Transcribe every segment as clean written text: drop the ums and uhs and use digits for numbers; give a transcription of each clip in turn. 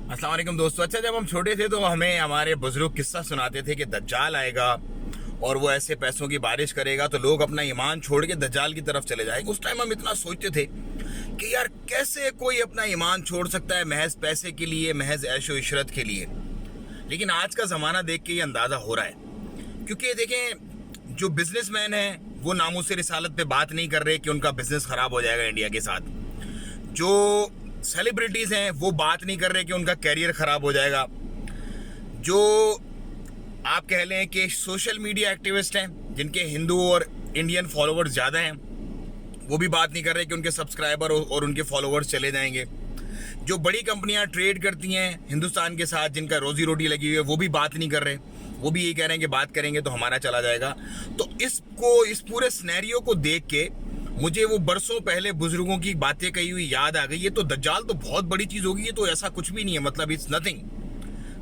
अस्सलाम वालेकुम दोस्तों। अच्छा, जब हम छोटे थे तो हमें हमारे बुजुर्ग किस्सा सुनाते थे कि दज्जाल आएगा और वो ऐसे पैसों की बारिश करेगा तो लोग अपना ईमान छोड़ के दज्जाल की तरफ चले जाएंगे। उस टाइम हम इतना सोचते थे कि यार कैसे कोई अपना ईमान छोड़ सकता है महज पैसे के लिए, महज ऐशो इशरत के लिए। लेकिन आज का ज़माना देख के ये अंदाज़ा हो रहा है, क्योंकि देखें जो बिजनेसमैन हैं वो नामूस रिसालत पे बात नहीं कर रहे कि उनका बिजनेस ख़राब हो जाएगा इंडिया के साथ। जो सेलिब्रिटीज़ हैं वो बात नहीं कर रहे कि उनका कैरियर ख़राब हो जाएगा। जो आप कह लें कि सोशल मीडिया एक्टिविस्ट हैं जिनके हिंदू और इंडियन फॉलोअर्स ज़्यादा हैं, वो भी बात नहीं कर रहे कि उनके सब्सक्राइबर और उनके फॉलोअर्स चले जाएंगे। जो बड़ी कंपनियां ट्रेड करती हैं हिंदुस्तान के साथ, जिनका रोजी रोटी लगी हुई है, वो भी बात नहीं कर रहे। वो भी यही कह रहे हैं कि बात करेंगे तो हमारा चला जाएगा। तो इस पूरे सिनेरियो को देख के मुझे वो बरसों पहले बुजुर्गों की बातें कही हुई याद आ गई। ये तो दज्जाल तो बहुत बड़ी चीज़ होगी, ये तो ऐसा कुछ भी नहीं है, मतलब इट्स नथिंग।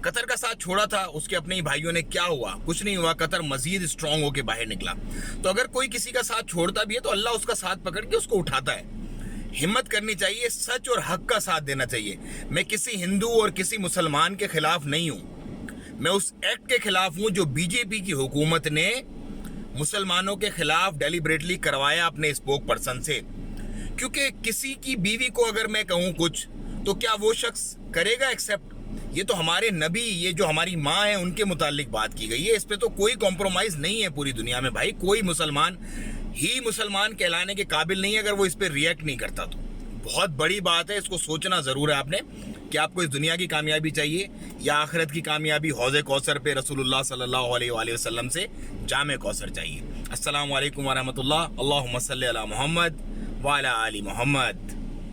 कतर का साथ छोड़ा था उसके अपने ही भाइयों ने, क्या हुआ? कुछ नहीं हुआ। कतर मजीद स्ट्रांग होके बाहर निकला। तो अगर कोई किसी का साथ छोड़ता भी है तो अल्लाह उसका साथ पकड़ के उसको उठाता है। हिम्मत करनी चाहिए, सच और हक का साथ देना चाहिए। मैं किसी हिंदू और किसी मुसलमान के खिलाफ नहीं हूं, मैं उस एक्ट के खिलाफ हूं जो बीजेपी की हुकूमत ने मुसलमानों के खिलाफ डेलिबरेटली करवाया अपने स्पोक पर्सन से। क्योंकि किसी की बीवी को अगर मैं कहूं कुछ तो क्या वो शख्स करेगा एक्सेप्ट? ये तो हमारे नबी, ये जो हमारी माँ है, उनके मुतालिक बात की गई है। इस पे तो कोई कॉम्प्रोमाइज नहीं है पूरी दुनिया में भाई। कोई मुसलमान ही मुसलमान कहलाने के काबिल नहीं है अगर वो इस पे रिएक्ट नहीं करता। तो बहुत बड़ी बात है, इसको सोचना ज़रूर है आपने कि आपको इस दुनिया की कामयाबी चाहिए या आखिरत की कामयाबी। हौज़े कौसर पे रसूलुल्लाह सल्लल्लाहु अलैहि वसल्लम से जामे कौसर चाहिए। अस्सलामु अलैकुम व रहमतुल्लाह। अल्लाहुम्मा सल्ली अला मुहम्मद व अला आलि मुहम्मद।